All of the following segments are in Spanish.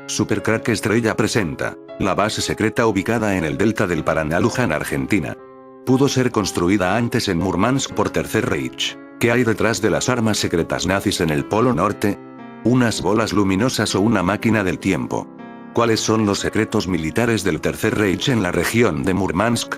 Supercrack Estrella presenta. La base secreta ubicada en el delta del Paraná, Luján, Argentina. Pudo ser construida antes en Murmansk por Tercer Reich. ¿Qué hay detrás de las armas secretas nazis en el Polo Norte? ¿Unas bolas luminosas o una máquina del tiempo? ¿Cuáles son los secretos militares del Tercer Reich en la región de Murmansk?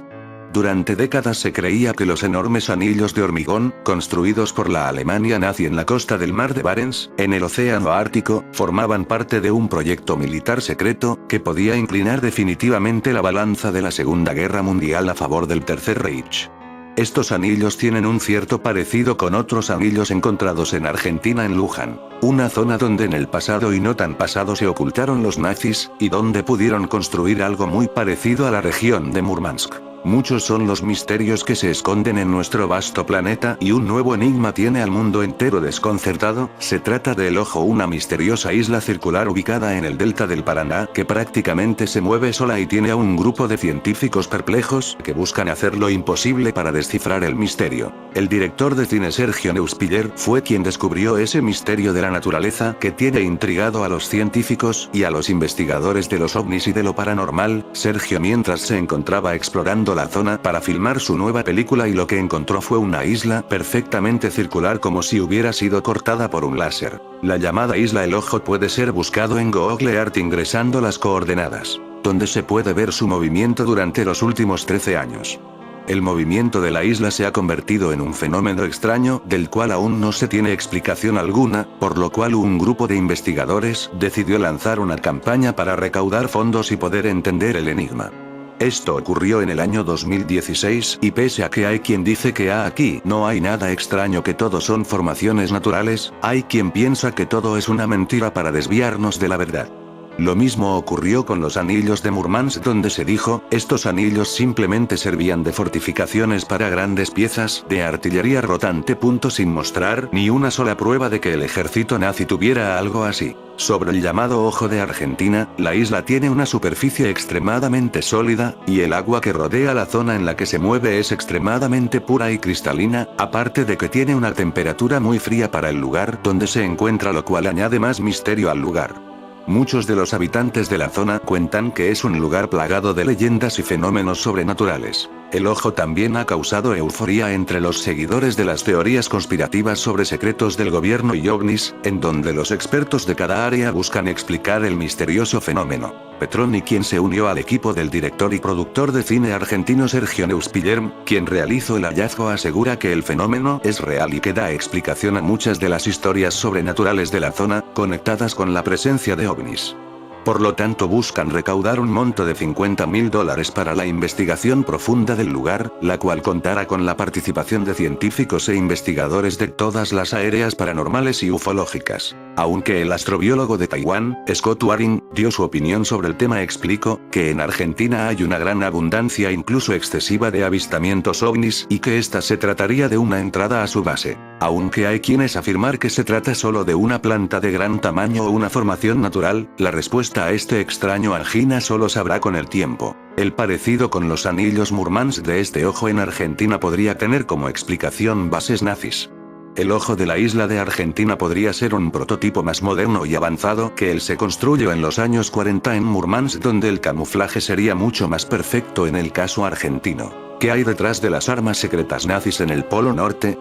Durante décadas se creía que los enormes anillos de hormigón, construidos por la Alemania nazi en la costa del mar de Barents, en el océano Ártico, formaban parte de un proyecto militar secreto, que podía inclinar definitivamente la balanza de la Segunda Guerra Mundial a favor del Tercer Reich. Estos anillos tienen un cierto parecido con otros anillos encontrados en Argentina en Luján, una zona donde en el pasado y no tan pasado se ocultaron los nazis, y donde pudieron construir algo muy parecido a la región de Murmansk. Muchos son los misterios que se esconden en nuestro vasto planeta y un nuevo enigma tiene al mundo entero desconcertado. Se trata de El Ojo, una misteriosa isla circular ubicada en el delta del Paraná que prácticamente se mueve sola y tiene a un grupo de científicos perplejos que buscan hacer lo imposible para descifrar el misterio. El director de cine Sergio Neuspiller fue quien descubrió ese misterio de la naturaleza que tiene intrigado a los científicos y a los investigadores de los ovnis y de lo paranormal. Sergio, mientras se encontraba explorando la zona para filmar su nueva película, y lo que encontró fue una isla perfectamente circular como si hubiera sido cortada por un láser. La llamada isla El Ojo puede ser buscado en Google Earth ingresando las coordenadas, donde se puede ver su movimiento durante los últimos 13 años. El movimiento de la isla se ha convertido en un fenómeno extraño, del cual aún no se tiene explicación alguna, por lo cual un grupo de investigadores decidió lanzar una campaña para recaudar fondos y poder entender el enigma. Esto ocurrió en el año 2016, y pese a que hay quien dice que aquí no hay nada extraño, que todo son formaciones naturales, hay quien piensa que todo es una mentira para desviarnos de la verdad. Lo mismo ocurrió con los anillos de Murmansk, donde se dijo, estos anillos simplemente servían de fortificaciones para grandes piezas de artillería rotante. Sin mostrar ni una sola prueba de que el ejército nazi tuviera algo así. Sobre el llamado Ojo de Argentina, la isla tiene una superficie extremadamente sólida, y el agua que rodea la zona en la que se mueve es extremadamente pura y cristalina, aparte de que tiene una temperatura muy fría para el lugar donde se encuentra, lo cual añade más misterio al lugar. Muchos de los habitantes de la zona cuentan que es un lugar plagado de leyendas y fenómenos sobrenaturales. El Ojo también ha causado euforia entre los seguidores de las teorías conspirativas sobre secretos del gobierno y ovnis, en donde los expertos de cada área buscan explicar el misterioso fenómeno. Petroni, quien se unió al equipo del director y productor de cine argentino Sergio Neuspiller, quien realizó el hallazgo, asegura que el fenómeno es real y que da explicación a muchas de las historias sobrenaturales de la zona, conectadas con la presencia de ovnis. Por lo tanto, buscan recaudar un monto de $50.000 para la investigación profunda del lugar, la cual contará con la participación de científicos e investigadores de todas las áreas paranormales y ufológicas. Aunque el astrobiólogo de Taiwán, Scott Waring, dio su opinión sobre el tema, explicó que en Argentina hay una gran abundancia, incluso excesiva, de avistamientos ovnis, y que esta se trataría de una entrada a su base. Aunque hay quienes afirmar que se trata solo de una planta de gran tamaño o una formación natural, la respuesta a este extraño angina solo sabrá con el tiempo. El parecido con los anillos Murmansk de este ojo en Argentina podría tener como explicación bases nazis. El ojo de la isla de Argentina podría ser un prototipo más moderno y avanzado que el se construyó en los años 40 en Murmansk, donde el camuflaje sería mucho más perfecto en el caso argentino. ¿Qué hay detrás de las armas secretas nazis en el Polo Norte?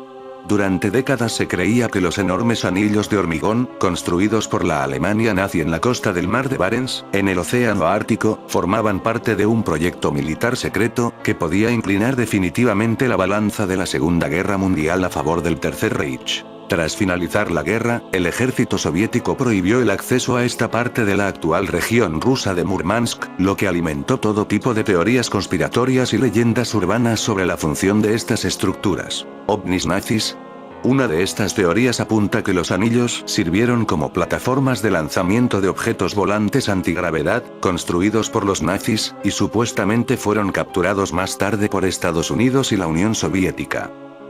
Durante décadas se creía que los enormes anillos de hormigón, construidos por la Alemania nazi en la costa del mar de Barents, en el océano Ártico, formaban parte de un proyecto militar secreto, que podía inclinar definitivamente la balanza de la Segunda Guerra Mundial a favor del Tercer Reich. Tras finalizar la guerra, el ejército soviético prohibió el acceso a esta parte de la actual región rusa de Murmansk, lo que alimentó todo tipo de teorías conspiratorias y leyendas urbanas sobre la función de estas estructuras. ¿Ovnis nazis? Una de estas teorías apunta que los anillos sirvieron como plataformas de lanzamiento de objetos volantes antigravedad, construidos por los nazis, y supuestamente fueron capturados más tarde por Estados Unidos y la Unión Soviética.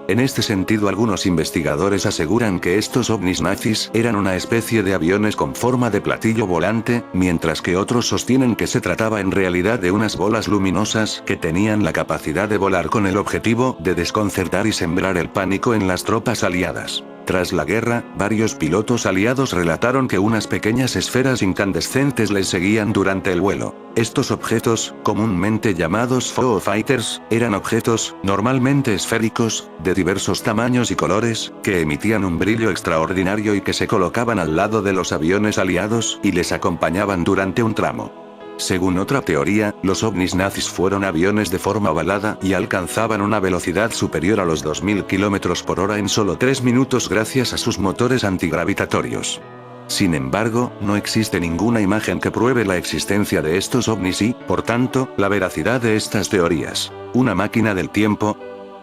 En este sentido, algunos investigadores aseguran que estos ovnis nazis eran una especie de aviones con forma de platillo volante, mientras que otros sostienen que se trataba en realidad de unas bolas luminosas que tenían la capacidad de volar, con el objetivo de desconcertar y sembrar el pánico en las tropas aliadas. Tras la guerra, varios pilotos aliados relataron que unas pequeñas esferas incandescentes les seguían durante el vuelo. Estos objetos, comúnmente llamados Foo Fighters, eran objetos, normalmente esféricos, de diversos tamaños y colores, que emitían un brillo extraordinario y que se colocaban al lado de los aviones aliados y les acompañaban durante un tramo. Según otra teoría, los ovnis nazis fueron aviones de forma ovalada y alcanzaban una velocidad superior a los 2000 km por hora en solo 3 minutos gracias a sus motores antigravitatorios. Sin embargo, no existe ninguna imagen que pruebe la existencia de estos ovnis y, por tanto, la veracidad de estas teorías. ¿Una máquina del tiempo?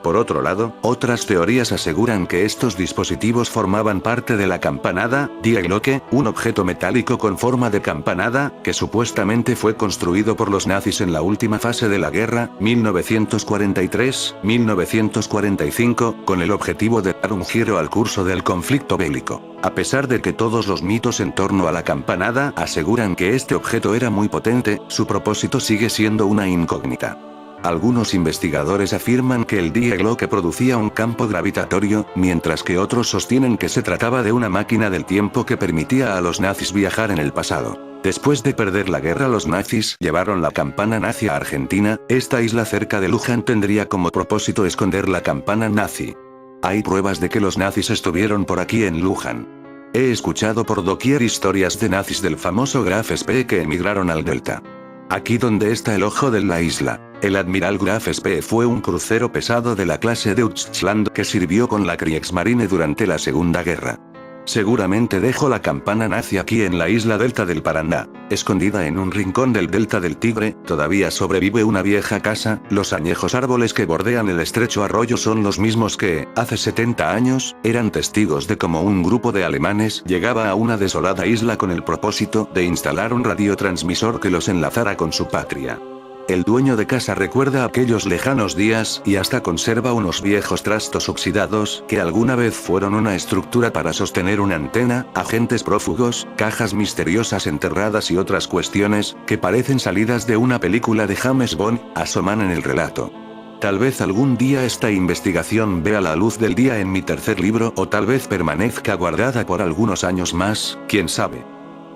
Por otro lado, otras teorías aseguran que estos dispositivos formaban parte de la campanada, Die Glocke, un objeto metálico con forma de campanada, que supuestamente fue construido por los nazis en la última fase de la guerra, 1943-1945, con el objetivo de dar un giro al curso del conflicto bélico. A pesar de que todos los mitos en torno a la campanada aseguran que este objeto era muy potente, su propósito sigue siendo una incógnita. Algunos investigadores afirman que el Die Glocke producía un campo gravitatorio, mientras que otros sostienen que se trataba de una máquina del tiempo que permitía a los nazis viajar en el pasado. Después de perder la guerra, los nazis llevaron la campana nazi a Argentina. Esta isla cerca de Luján tendría como propósito esconder la campana nazi. Hay pruebas de que los nazis estuvieron por aquí en Luján. He escuchado por doquier historias de nazis del famoso Graf Spee que emigraron al delta. Aquí donde está el ojo de la isla. El Admiral Graf Spee fue un crucero pesado de la clase Deutschland que sirvió con la Kriegsmarine durante la Segunda Guerra. Seguramente dejó la campana nazi aquí en la isla delta del Paraná. Escondida en un rincón del delta del Tigre, todavía sobrevive una vieja casa. Los añejos árboles que bordean el estrecho arroyo son los mismos que, hace 70 años, eran testigos de cómo un grupo de alemanes llegaba a una desolada isla con el propósito de instalar un radiotransmisor que los enlazara con su patria. El dueño de casa recuerda aquellos lejanos días y hasta conserva unos viejos trastos oxidados que alguna vez fueron una estructura para sostener una antena, agentes prófugos, cajas misteriosas enterradas y otras cuestiones que parecen salidas de una película de James Bond, asoman en el relato. Tal vez algún día esta investigación vea la luz del día en mi tercer libro o tal vez permanezca guardada por algunos años más, quién sabe.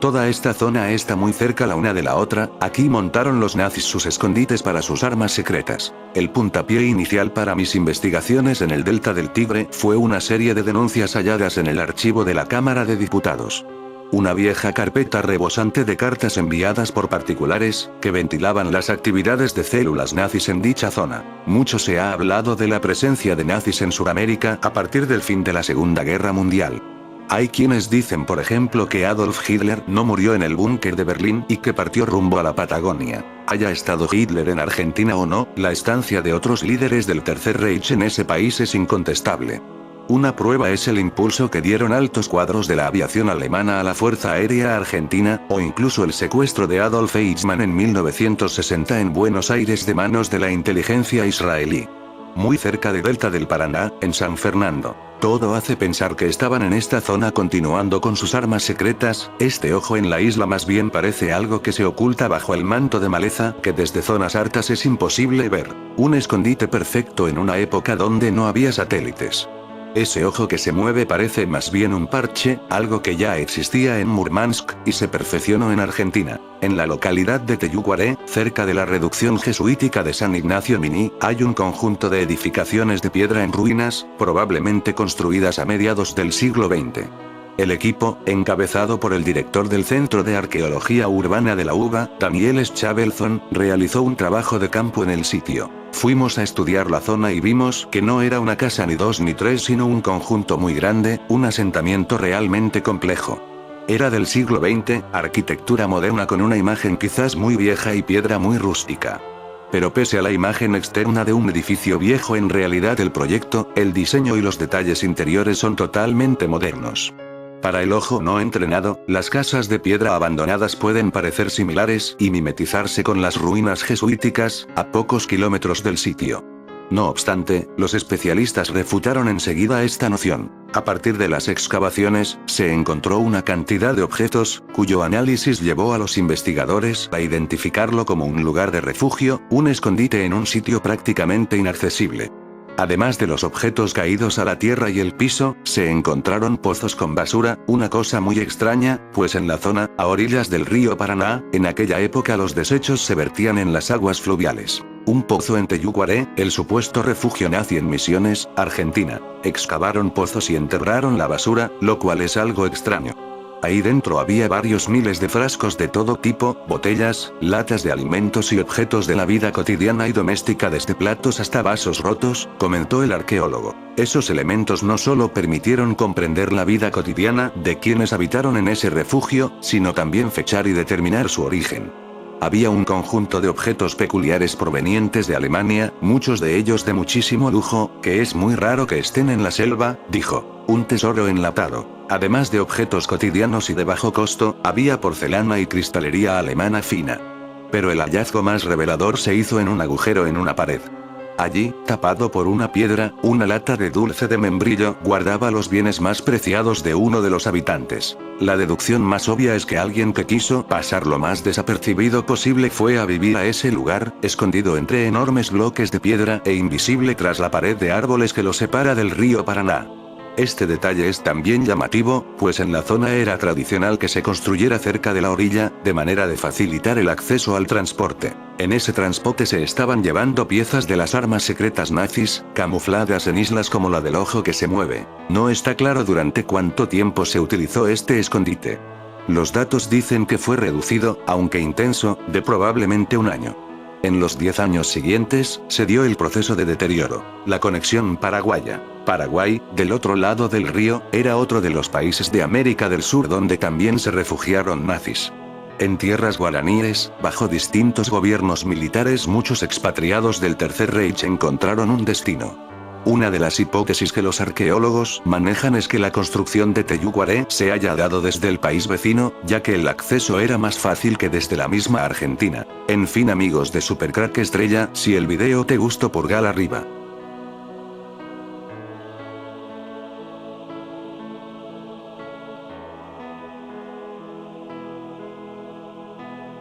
Toda esta zona está muy cerca la una de la otra. Aquí montaron los nazis sus escondites para sus armas secretas. El puntapié inicial para mis investigaciones en el delta del Tigre fue una serie de denuncias halladas en el archivo de la Cámara de Diputados. Una vieja carpeta rebosante de cartas enviadas por particulares, que ventilaban las actividades de células nazis en dicha zona. Mucho se ha hablado de la presencia de nazis en Sudamérica a partir del fin de la Segunda Guerra Mundial. Hay quienes dicen por ejemplo que Adolf Hitler no murió en el búnker de Berlín y que partió rumbo a la Patagonia. Haya estado Hitler en Argentina o no, la estancia de otros líderes del Tercer Reich en ese país es incontestable. Una prueba es el impulso que dieron altos cuadros de la aviación alemana a la Fuerza Aérea Argentina, o incluso el secuestro de Adolf Eichmann en 1960 en Buenos Aires de manos de la inteligencia israelí. Muy cerca de Delta del Paraná, en San Fernando. Todo hace pensar que estaban en esta zona continuando con sus armas secretas. Este ojo en la isla más bien parece algo que se oculta bajo el manto de maleza que desde zonas altas es imposible ver. Un escondite perfecto en una época donde no había satélites. Ese ojo que se mueve parece más bien un parche, algo que ya existía en Murmansk, y se perfeccionó en Argentina. En la localidad de Teyuguaré, cerca de la reducción jesuítica de San Ignacio Miní, hay un conjunto de edificaciones de piedra en ruinas, probablemente construidas a mediados del siglo XX. El equipo, encabezado por el director del Centro de Arqueología Urbana de la UBA, Daniel Schavelson, realizó un trabajo de campo en el sitio. Fuimos a estudiar la zona y vimos que no era una casa ni dos ni tres sino un conjunto muy grande, un asentamiento realmente complejo. Era del siglo XX, arquitectura moderna con una imagen quizás muy vieja y piedra muy rústica. Pero pese a la imagen externa de un edificio viejo, en realidad el proyecto, el diseño y los detalles interiores son totalmente modernos. Para el ojo no entrenado, las casas de piedra abandonadas pueden parecer similares y mimetizarse con las ruinas jesuíticas, a pocos kilómetros del sitio. No obstante, los especialistas refutaron enseguida esta noción. A partir de las excavaciones, se encontró una cantidad de objetos, cuyo análisis llevó a los investigadores a identificarlo como un lugar de refugio, un escondite en un sitio prácticamente inaccesible. Además de los objetos caídos a la tierra y el piso, se encontraron pozos con basura, una cosa muy extraña, pues en la zona, a orillas del río Paraná, en aquella época los desechos se vertían en las aguas fluviales. Un pozo en Teyucuaré, el supuesto refugio nazi en Misiones, Argentina. Excavaron pozos y enterraron la basura, lo cual es algo extraño. Ahí dentro había varios miles de frascos de todo tipo, botellas, latas de alimentos y objetos de la vida cotidiana y doméstica desde platos hasta vasos rotos, comentó el arqueólogo. Esos elementos no solo permitieron comprender la vida cotidiana de quienes habitaron en ese refugio, sino también fechar y determinar su origen. Había un conjunto de objetos peculiares provenientes de Alemania, muchos de ellos de muchísimo lujo, que es muy raro que estén en la selva, dijo. Un tesoro enlatado. Además de objetos cotidianos y de bajo costo, había porcelana y cristalería alemana fina. Pero el hallazgo más revelador se hizo en un agujero en una pared. Allí, tapado por una piedra, una lata de dulce de membrillo guardaba los bienes más preciados de uno de los habitantes. La deducción más obvia es que alguien que quiso pasar lo más desapercibido posible fue a vivir a ese lugar, escondido entre enormes bloques de piedra e invisible tras la pared de árboles que lo separa del río Paraná. Este detalle es también llamativo, pues en la zona era tradicional que se construyera cerca de la orilla, de manera de facilitar el acceso al transporte. En ese transporte se estaban llevando piezas de las armas secretas nazis, camufladas en islas como la del Ojo que se mueve. No está claro durante cuánto tiempo se utilizó este escondite. Los datos dicen que fue reducido, aunque intenso, de probablemente un año. En los 10 años siguientes, se dio el proceso de deterioro. La conexión paraguaya. Paraguay, del otro lado del río, era otro de los países de América del Sur donde también se refugiaron nazis. En tierras guaraníes, bajo distintos gobiernos militares, muchos expatriados del Tercer Reich encontraron un destino. Una de las hipótesis que los arqueólogos manejan es que la construcción de Teyucuaré se haya dado desde el país vecino, ya que el acceso era más fácil que desde la misma Argentina. En fin amigos de Supercrack Estrella, si el video te gustó pulgar arriba.